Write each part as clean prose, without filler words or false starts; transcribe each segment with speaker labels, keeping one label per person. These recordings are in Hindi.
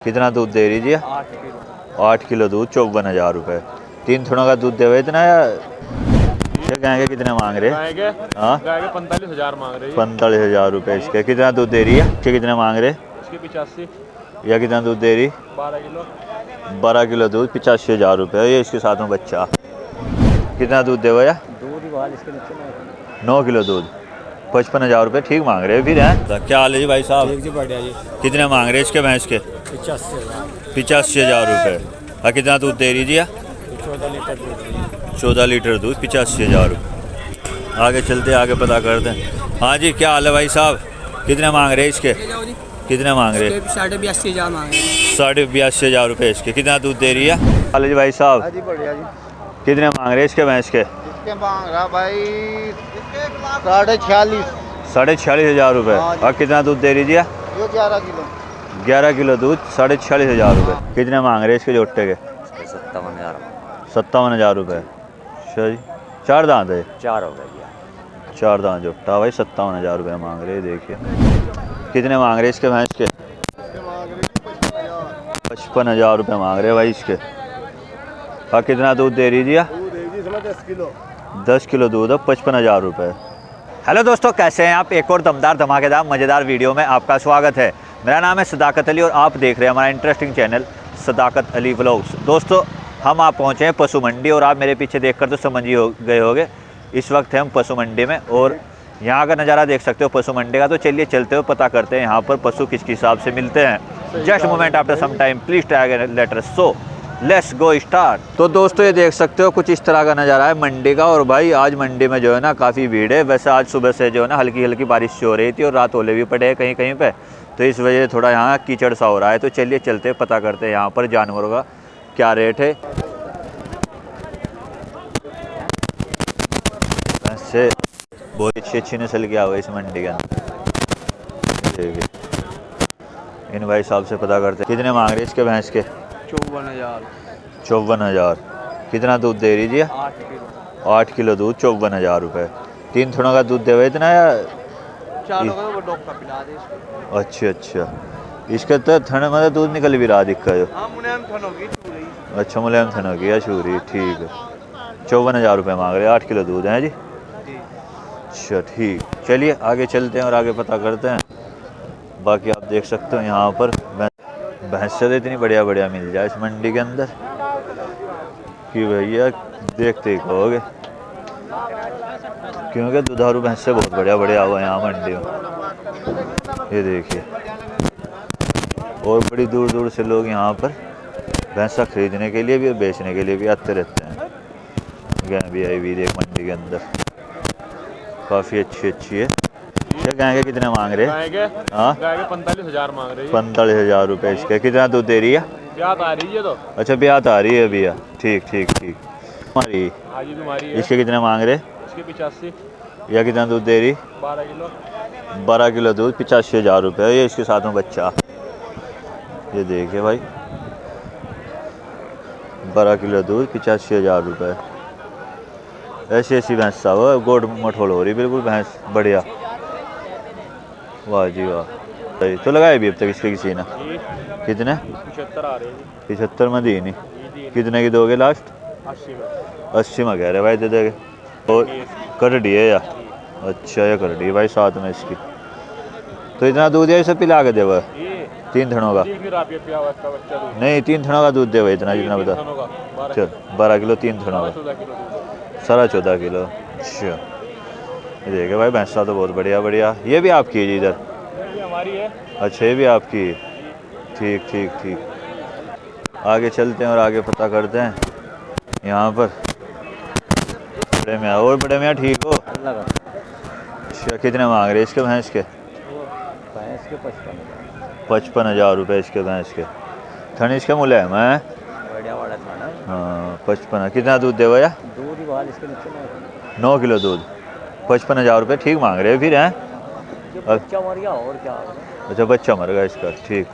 Speaker 1: कितना दूध दे रही जी?
Speaker 2: 8 किलो।
Speaker 1: 8 किलो दूध, 54,000 रुपये। 3 थनों का दूध देवे इतना या गाय के कितने मांग रहे?
Speaker 2: गाय के
Speaker 1: हाँ,
Speaker 2: 45,000 मांग रही है।
Speaker 1: 45,000 रुपये इसके। कितना दूध दे रही है? इसके कितने मांग रहे?
Speaker 2: इसके 85।
Speaker 1: या कितना दूध दे रही?
Speaker 2: 12 किलो।
Speaker 1: 12 किलो दूध, 85,000 रुपये। ये इसके साथ में बच्चा कितना दूध देवा या?
Speaker 2: दूध ही बाल इसके नीचे
Speaker 1: 9 किलो दूध, 55,000 रुपये। ठीक मांग रहे हैं फिर हैं? क्या हाल है जी भाई साहब?
Speaker 2: जी बढ़िया जी।
Speaker 1: कितने मांग रहे हैं इसके भैंस के?
Speaker 2: 85,000।
Speaker 1: 85,000 रुपये। और कितना दूध दे रही जी?
Speaker 2: 14 लीटर दूध।
Speaker 1: 14 लीटर दूध, 85,000 रुपये। आगे चलते आगे पता करते हैं। हाँ जी, क्या हाल है भाई साहब? कितने मांग रहे हैं इसके? कितने मांग रहे हैं?
Speaker 2: 82,500 मांग रहे हैं।
Speaker 1: 82,500 रुपये इसके। कितना दूध दे रही है? हाल है जी भाई साहब?
Speaker 2: जी बढ़िया जी।
Speaker 1: कितने मांग रहे हैं इसके भैंस के?
Speaker 2: इसके मांग रहा भाई 46,500।
Speaker 1: 46,500 रुपये। और कितना दूध दे रही है?
Speaker 2: ये 11 किलो।
Speaker 1: 11 किलो दूध, 46,500 रुपये। कितने मांग रहे हैं इसके जोटे के?
Speaker 2: 57,000।
Speaker 1: 57,000 रुपये। अच्छा जी, 4 दांत है?
Speaker 2: 4 हो गए।
Speaker 1: 4 दांत जोटा भाई, 57,000 रुपये मांग रहे हैं। देखिए कितने मांग रहे हैं इसके भैंस के? 55,000 रुपये मांग रहे हैं भाई इसके। और कितना दूध दे रही है?
Speaker 2: 10 किलो।
Speaker 1: 10 किलो दूध है, 55,000 रुपये। हेलो दोस्तों, कैसे हैं आप? एक और दमदार धमाकेदार मज़ेदार वीडियो में आपका स्वागत है। मेरा नाम है सदाकत अली और आप देख रहे हैं हमारा इंटरेस्टिंग चैनल सदाकत अली व्लॉग्स। दोस्तों, हम आप पहुँचे हैं पशु मंडी और आप मेरे पीछे देखकर तो समझ ही गए होंगे इस वक्त है हम पशु मंडी में। और यहाँ का नज़ारा देख सकते हो पशु मंडी का। तो चलिए चलते हुए पता करते हैं यहाँ पर पशु किस हिसाब से मिलते हैं। Just moment after some time please tag later so let's go start. तो दोस्तों, ये देख सकते हो कुछ इस तरह का नज़ारा है मंडी का। और भाई आज मंडी में जो है ना काफ़ी भीड़ है। वैसे आज सुबह से जो है ना हल्की हल्की बारिश हो रही थी और रात ओले भी पड़े हैं कहीं कहीं पे, तो इस वजह से थोड़ा यहाँ कीचड़ सा हो रहा है। तो चलिए चलते पता करते हैं यहाँ पर जानवरों का क्या रेट है। वैसे बहुत अच्छी नस्ल की हुआ इस मंडी के अंदर। इन भाई साहब से पता करते हैं कितने मांग रहे इसके भैंस के?
Speaker 2: 54,000।
Speaker 1: 54,000। कितना दूध दे रही जी?
Speaker 2: 8 किलो।
Speaker 1: 8 किलो दूध, 54,000 रुपये। 3 थनों का दूध देवे इतना या?
Speaker 2: 4 लोगों को डॉग का पिला दे इसको।
Speaker 1: अच्छा, इसके तो थन में दूध निकल भी रहा दिक्कत है।
Speaker 2: हाँ, मुलायम थनों की चूड़ी।
Speaker 1: अच्छा, मुलायम थनों की या छूरी? ठीक है। 54,000 रुपये मांग रहे हैं, 8 किलो दूध है जी। अच्छा ठीक, चलिए आगे चलते हैं और आगे पता करते हैं। बाकी आप देख सकते हो यहाँ पर भैंसें तो इतनी बढ़िया बढ़िया मिल जाए इस मंडी के अंदर कि भैया देखते ही कहोगे, क्योंकि दुधारू भैंसें बहुत बढ़िया बढ़िया हुआ यहाँ मंडी में। ये देखिए, और बड़ी दूर दूर से लोग यहाँ पर भैंसा खरीदने के लिए भी और बेचने के लिए भी आते रहते हैं। गाय भी आई हुई देख मंडी के अंदर, काफ़ी अच्छी है। क्या गाय के कितने मांग रहे? हाँ,
Speaker 2: गाय के 45,000 मांग रही है।
Speaker 1: 45,000 रुपये इसके। कितना दूध दे रही है?
Speaker 2: ब्याह आ रही है तो।
Speaker 1: अच्छा, ब्याह आ रही है भैया। ठीक हमारी
Speaker 2: हाजी बीमारी है।
Speaker 1: इसके कितने मांग रहे?
Speaker 2: इसके 85।
Speaker 1: या कितना दूध दे रही?
Speaker 2: 12 किलो।
Speaker 1: 12 किलो दूध, 85,000 रुपये। ये इसके साथ में बच्चा, ये देखिए भाई, 12 किलो दूध, 85,000 रुपये। ऐसी भैंस साहब गोड मठोल हो रही बिल्कुल भैंस, बढ़िया। वाह जी वाह। तो लगाए भी अब तक इसके किसी ने? कितने?
Speaker 2: 75 आ रहे हैं।
Speaker 1: 75 में दी नहीं? कितने की दोगे लास्ट?
Speaker 2: 80 में।
Speaker 1: 80 में कह रहे भाई दे देंगे। और कर दिए या? अच्छा, ये कर दिए भाई साथ में इसकी। तो इतना दूध है इसे पिला के देवा? 3 थनों का नहीं, 3 थनों का दूध देवा इतना जितना बता। चल 12 किलो 3 थनों का, 14.5 किलो। अच्छा, ये देखे भाई भैंसा तो बहुत बढ़िया बढ़िया। ये भी आपकी है जी इधर?
Speaker 2: हमारी है। अच्छा,
Speaker 1: ये भी आपकी है। ठीक। आगे चलते हैं और आगे पता करते हैं यहाँ पर। बड़े मियाँ, और बड़े मियाँ ठीक हो? अच्छा, कितने मांग रहे इसके भैंस के?
Speaker 2: भैंस के
Speaker 1: 55,000 रुपये इसके भैंस के। थन इसके मुलायम है?
Speaker 2: बढ़िया वाला था।
Speaker 1: हाँ, 55। कितना दूध देवा या?
Speaker 2: दूध ही बाल इसके नीचे
Speaker 1: 9 किलो दूध, 55,000 रुपये। ठीक मांग रहे हैं फिर हैं?
Speaker 2: बच्चा मर गया और क्या।
Speaker 1: अच्छा, बच्चा मर गया इसका। ठीक।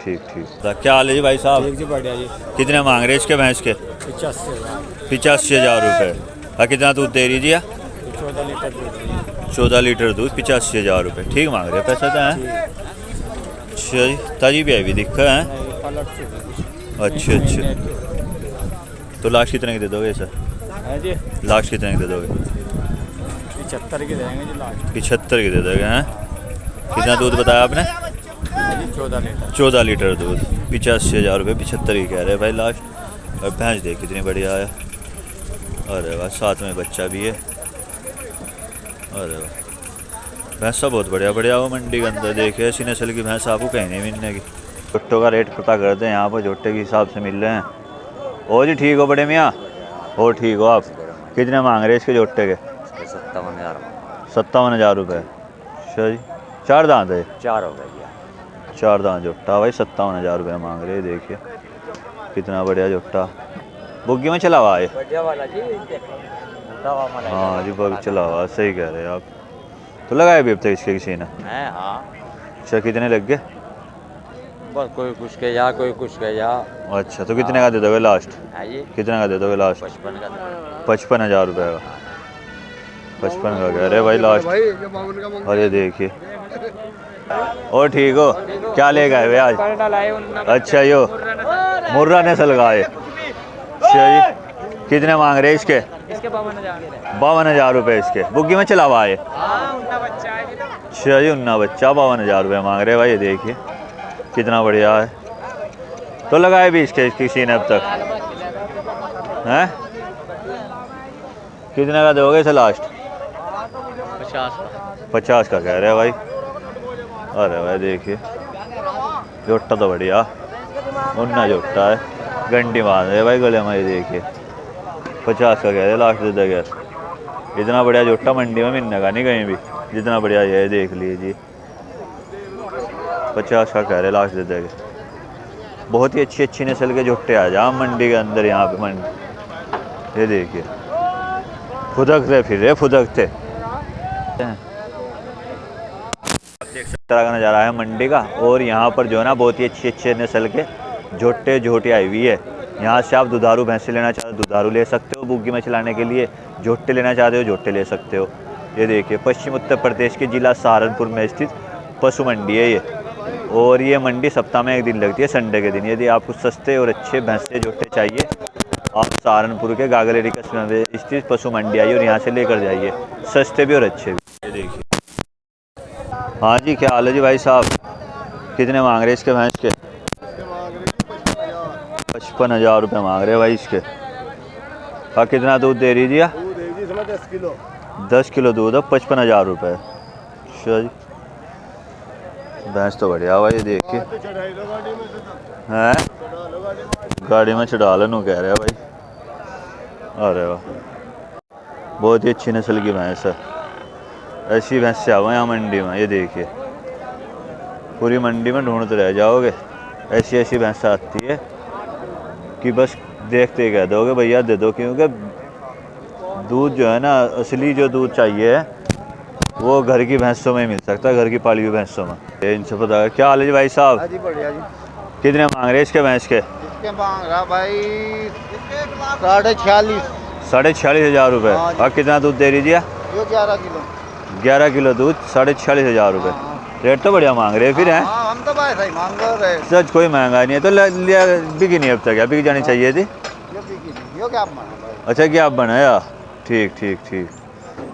Speaker 1: क्या हाल है जी भाई साहब?
Speaker 2: जी बढ़िया जी।
Speaker 1: कितने मांग रहे हैं इसके भैंस के?
Speaker 2: 85,000।
Speaker 1: 85,000 रुपये। और कितना दूध दे रही जी?
Speaker 2: 14 लीटर दूध।
Speaker 1: 14 लीटर दूध, 85,000 रुपये। ठीक मांग रहे हैं पैसे तो हैं। अच्छा जी, ताजी भी आई हुई दिक्कत है।
Speaker 2: पलट से भी कुछ
Speaker 1: अच्छा अच्छा, तो लास्ट कितने की दे दोगे सर?
Speaker 2: है जी,
Speaker 1: लास्ट कितने की दे दोगे?
Speaker 2: 75 की देंगे जी लास्ट।
Speaker 1: 75 की दे दोगे हैं? कितना दूध बताया आपने?
Speaker 2: है जी 14 लीटर।
Speaker 1: 14 लीटर दूध, 85,000 रुपये, 75 ही कह रहे भाई लास्ट। और भैंस देख कितनी बढ़िया है। अरे वाह, साथ में बच्चा भी है। अरे वाह, भैंसा बहुत बढ़िया बढ़िया वो मंडी के अंदर देखिए, ऐसी नस्ल की भैंस आपको कहीं नहीं मिलने की। जोट्टों का रेट पता करते हैं यहाँ पर, जोट्टे के हिसाब से मिल रहे हैं। ओ जी ठीक हो बड़े मियाँ? हो ठीक हो आप? कितने मांग रहे हैं इसके जोट्टे के?
Speaker 2: 57,000।
Speaker 1: 57,000 रुपये। अच्छा जी, 4 दांत है?
Speaker 2: 4 हो गए जी।
Speaker 1: 4 दांत जोट्टा भाई, 57,000 रुपये मांग रहे हैं। देखिए कितना बढ़िया जोट्टा, बुग्गी में चला हुआ है।
Speaker 2: बढ़िया वाला जी।
Speaker 1: हाँ जी, बग चला हुआ, सही कह रहे हैं आप। तो लगाए भी अब तक इसके किसी ने?
Speaker 2: है हाँ,
Speaker 1: अच्छा, कितने लग गए?
Speaker 2: बस कोई कुछ के जा, कोई कुछ के जा।
Speaker 1: अच्छा, तो कितने का दे दोगे लास्ट?
Speaker 2: है जी
Speaker 1: कितने का दे दोगे लास्ट?
Speaker 2: 55 का।
Speaker 1: 55,000 रुपये का। 55 का कह रहे भाई लास्ट। और ये देखिए, और ठीक हो? क्या ले गए वे आज? अच्छा, यो मुर्रा नस्ल का है। अच्छा जी, कितने मांग रहे इसके? 52,000 रुपये इसके। बुग्गी में चला हुआ है? अच्छा जी, उन्ना बच्चा, 52,000 रुपये मांग रहे भाई। ये देखिए कितना बढ़िया है। तो लगाए भी इसके किसी ने अब तक हैं? कितने का दोगे इसे लास्ट? 50 का कह रहे हैं भाई। अरे भाई देखिए, जोट्टा तो बढ़िया, उन्ना जोट्टा है, घंटी बांध रहे भाई गले में। ये देखिए 50 का कह रहे लास्ट दे देगा। इतना बढ़िया जोट्टा मंडी में मिलने का नहीं कहीं भी, जितना बढ़िया ये देख लीजिए। 50 का कह रहे लास्ट दे देगा। बहुत ही अच्छी अच्छी नस्ल के जोट्टे आ जाओ मंडी के अंदर, यहाँ पे मंडी। ये देखिए फुदकते फिर रहे, फुदकते। देख सकते का नज़ारा है मंडी का। और यहाँ पर जो है ना, बहुत ही अच्छी अच्छी नस्ल के जोट्टे झोटी आई हुई है। यहाँ से आप दुधारू भैंसे लेना चाहते हो दुधारू ले सकते हो, बुग्गी में चलाने के लिए जोट्टे लेना चाहते हो जोट्टे ले सकते हो। ये देखिए पश्चिम उत्तर प्रदेश के जिला सहारनपुर में स्थित पशु मंडी है ये। और ये मंडी सप्ताह में एक दिन लगती है, संडे के दिन। यदि आपको सस्ते और अच्छे भैंसे जोट्टे चाहिए, आप सहारनपुर के गागलेरी कस्बे में स्थित पशु मंडी आइए और यहाँ से लेकर जाइए, सस्ते भी और अच्छे भी। ये देखिए। हाँ जी, क्या हाल है जी भाई साहब? कितने मांग रहे इसके भैंस के? 55,000 रुपये मांग रहे भाई इसके। हाँ, कितना दूध दे रही जी?
Speaker 2: 10 किलो।
Speaker 1: 10 किलो दूध है, 55,000 रुपये। अच्छा जी, भैंस तो बढ़िया भाई। देखिए हैं, गाड़ी में चढ़ा लो कह रहे हैं भाई। अरे वाह, बहुत ही अच्छी नस्ल की भैंस है। ऐसी भैंस से आओ यहाँ मंडी में। ये देखिए पूरी मंडी में ढूंढते रह जाओगे, ऐसी ऐसी भैंस आती है कि बस देखते ही कह दोगे भैया दे दो। क्योंकि दूध जो है ना, असली जो दूध चाहिए वो घर की भैंसों में ही मिल सकता है, घर की पाली हुई भैंसों में। इनसे पता है। क्या हाल है जी भाई साहब?
Speaker 2: जी बढ़िया जी।
Speaker 1: कितने मांग रहे इसके भैंस के?
Speaker 2: इसके मांग रहा भाई 46,500।
Speaker 1: 46,500 रुपये। और कितना दूध दे रही है?
Speaker 2: ये 11 किलो।
Speaker 1: 11 किलो दूध, 46,500 रुपये। रेट तो बढ़िया मांग रहे हैं फिर हैं?
Speaker 2: हम तो भाई सही मांग रहे।
Speaker 1: सच कोई महंगा नहीं है। तो बिकी नहीं अब तक? क्या बिक जानी चाहिए थी?
Speaker 2: यो क्या आप
Speaker 1: अच्छा, क्या आप बनाया? ठीक ठीक ठीक।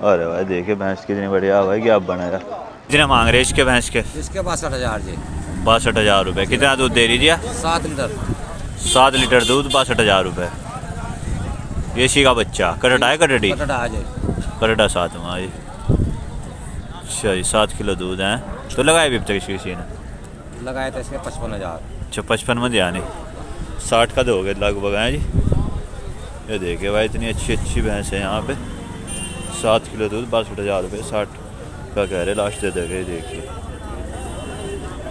Speaker 1: अरे भाई देखिए भैंस कितनी बढ़िया भाई, क्या आप बनाया। कितने मांग रहे इसके भैंस के?
Speaker 2: इसके 62,000 जी।
Speaker 1: 62,000 रुपये। कितना दूध दे रही है?
Speaker 2: 7 लीटर।
Speaker 1: 7 लीटर दूध, 62,000 रुपये। ये सी का बच्चा कटड़ा है? कटड़ी कटड़ा 7 में जी। अच्छा जी, 7 किलो दूध है। तो लगाए भी अब तक इसकी किसी ने?
Speaker 2: लगाए थे इसके 55,000।
Speaker 1: अच्छा, 55 में दिया नहीं, 60 का दोगे लगभग हैं जी। ये देखिए भाई इतनी अच्छी अच्छी भैंस है यहाँ पे। 7 किलो दूध, 62,000 रुपये, 60 का कह रहे लास्ट दे देंगे। देखिए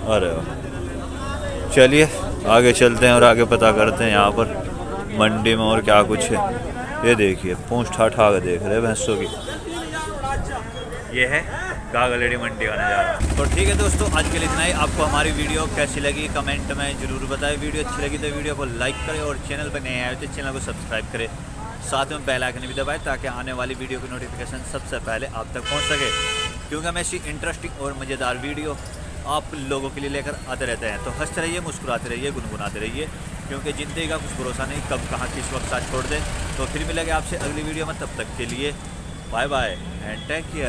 Speaker 1: अरे वाह, चलिए आगे चलते हैं और आगे पता करते हैं यहाँ पर मंडी में और क्या कुछ है। ये देखिए पूंछ ठाठा के देख रहे भैंसों की। ये है गागलेडी मंडी का नज़ारा। तो ठीक है दोस्तों, आज के लिए इतना ही। आपको हमारी वीडियो कैसी लगी कमेंट में ज़रूर बताएं। वीडियो अच्छी लगी तो वीडियो को लाइक करें और चैनल पर नए आए तो चैनल को सब्सक्राइब करें। साथ में बेल आइकन भी दबाएं ताकि आने वाली वीडियो की नोटिफिकेशन सबसे पहले आप तक पहुंच सके। क्योंकि हम ऐसी इंटरेस्टिंग और मज़ेदार वीडियो आप लोगों के लिए लेकर आते रहते हैं। तो हंसते रहिए, मुस्कुराते रहिए, गुनगुनाते रहिए, क्योंकि ज़िंदगी का कुछ भरोसा नहीं, कब कहाँ किस वक्त साथ छोड़ दे। तो फिर मिलेंगे आपसे अगली वीडियो में, तब तक के लिए bye bye and take care.